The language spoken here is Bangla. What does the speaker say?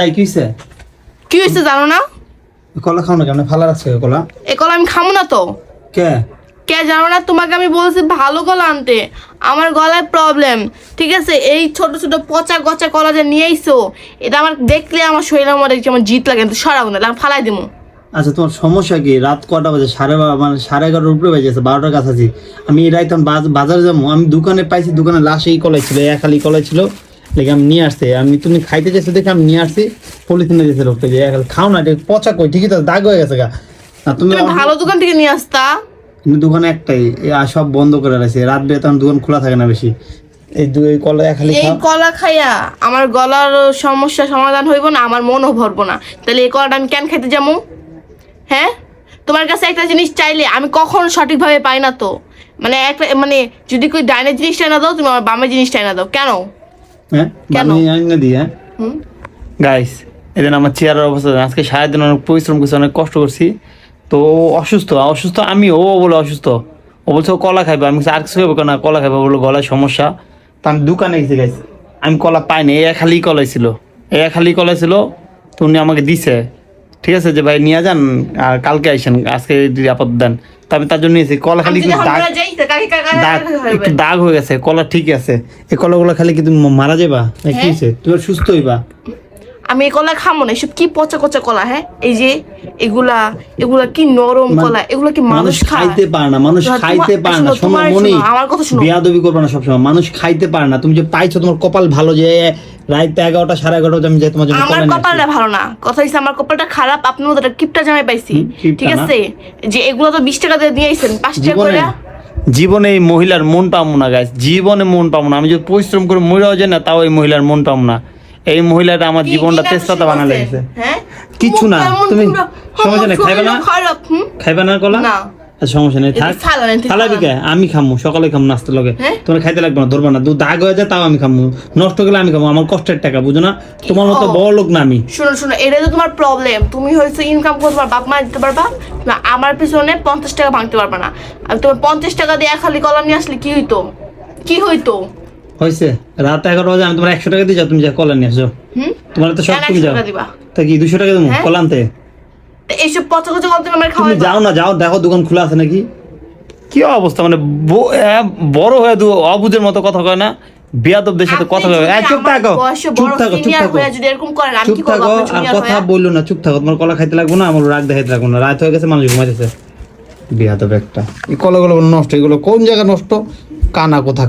এই কিছে কি হয়েছে জানো না? কলা খাও না কেমন ফালা রাখছে কলা? এ কলা আমি খাবো না তো। কে কে জানো না? তোমাকে আমি বলছি ভালো কলা আনতে, আমার গলায় প্রবলেম। ঠিক আছে, এই ছোট ছোট পচা গচা কলা যে নিয়ে আইছো, এটা আমার দেখলে আমার শরীরের মধ্যে যেমন জিত লাগে, সরাবো না, ফালাই দিবো। আচ্ছা তোমার সমস্যা কি? রাত কটা বাজে? মানে 11:30 উপরে বাজেছে, 12টার কাছাকাছি। আমি এই রাইতাম বাজারে যাবো, আমি দোকানে পাইছি, দোকানে লাশ এই কলাই ছিল, এক খালি কলাই ছিল, লেগে আমি নিয়ে আসছি। আমি তুমি খাইতে চাইছো দেখে আমি নিয়ে আসছি, পলিথিনে দিয়েছে লোকটা যে এক খাও না, এটা পচা কই, ঠিকই তো দাগ হয়ে গেছে গা। আর তুমি ভালো দোকান থেকে নিয়ে আসতা। কিন্তু দোকানে একটাই, সব বন্ধ করে রাখছে, রাত বেলা তখন দোকান খোলা থাকে না বেশি। এই কলা এক খালি এই কলা খাইয়া আমার গলার সমস্যা সমাধান হইব না, আমার মনও ভরবো না। তাহলে এই কলাটা আমি কেন খেতে যাবো? হ্যাঁ, তোমার কাছে একটা জিনিস চাইলে আমি কখনো সঠিকভাবে পাই না তো। মানে একটা যদি কই ডাইনের জিনিসটা না দাও, তুমি আমার বামের জিনিসটা না দাও কেন? হ্যাঁ কেন না দিই? হ্যাঁ গাইস, এদিন আমার চেয়ারের অবস্থা, আজকে সারাদিন অনেক পরিশ্রম করছি, অনেক কষ্ট করছি। তো অসুস্থ আমি, ও বলে অসুস্থ, ও বলছে ও কলা খাইবে। আমি আর কিছু খাইবো না, কলা খাইবো বলে গলায় সমস্যা। তো আমি দোকানে গেছি গাইস, আমি কলা পাইনি, এক খালি কলাই ছিল, তো উনি আমাকে দিছে, ঠিক আছে যে ভাই নিয়ে যান আর কালকে আইসেন, আজকে আপাতত দেন। তো আমি তার জন্য নিয়েছি কলা। খালি একটু দাগ হয়ে গেছে, কলা ঠিক আছে। এই কলাগুলো খালি কি তুমি মারা যাবা? কি হয়েছে? তুমি সুস্থ হইবা? আমি এই কলা খাবো না, এসব কি পচা কচা কলা। হ্যাঁ, এই যে এগুলা কি নরম কলা, এগুলা কি মানুষ খাইতে পারে না? মানুষ খাইতে পারে না। শোনো মনি, আমার কথা শোনো, বিয়াদবি করবে না সবসময়। মানুষ খাইতে পারে না। তুমি যে পাইছো, তোমার কপাল ভালো যে রাত 11টা 11:30 আমি যাই তোমার জন্য। আমার কপালটা ভালো না, কথা হইছে আমার কপালটা খারাপ। আপনার মতো একটা কিপটা জামাই পাইছি, ঠিক আছে? যে এগুলো তো 20 টাকা দিয়ে নিয়ে আইছেন, 5 টাকা করে। জীবনে এই মহিলার মন পাবো না গাইস, জীবনে মন পাবো না। আমি যদি পরিশ্রম করে মরেও যাই না, তাও এই মহিলার মন পাবো না। এই মহিলাটা আমার জীবনটা তেজপাতা বানা লেগেছে। কিছু না, তুমি সমস্যা নেই, খাইবা না কলা? সমস্যা নেই, থাক। ফালাবি কে? আমি খামু, সকালে খামু নাস্তার লগে। তোমার খাইতে লাগবে না, ধরবা না। দাগ হয়ে যায় তাও আমি খামু, নষ্ট গেলে আমি খামু, আমার কষ্টের টাকা, বুঝো না? তোমার মতো বড় লোক না আমি। শোনো, এটা তো তোমার প্রবলেম। তুমি হয়তো ইনকাম করতে পারবা, বাপ মা দিতে পারবা না, আমার পিছনে 50 টাকা ভাঙতে পারবা না। আর তোমার 50 টাকা দিয়ে খালি কলা নিয়ে আসলে কি হইতো? হয়েছে রাত 11 বাজে, আমি তোমার 100 টাকা দিয়ে যাও, তুমি যা কলা নিয়ে আসো। তোমার তো সব তুমি যাও, তা কি 200 টাকা দেবো কলা আনতে? এইসব পচা কচা কলা তুমি আমার খাওয়াই। তুমি যাও না, যাও দেখো দোকান খোলা আছে নাকি। কি অবস্থা, মানে বড় হয়ে অবুঝের মতো কথা কয় না, বেয়াদবদের সাথে কথা কয়। চুপ থাকো আর কথা বললো না, চুপ থাকো। তোমার কলা খাইতে লাগবো না, আমার রাগ দেখাইতে লাগবো না। রাত হয়ে গেছে, মানুষ ঘুমাইতেছে। বেয়াদব একটা। এই কলাগুলো নষ্ট, এগুলো কোন জায়গায় নষ্ট? কানা কোথা।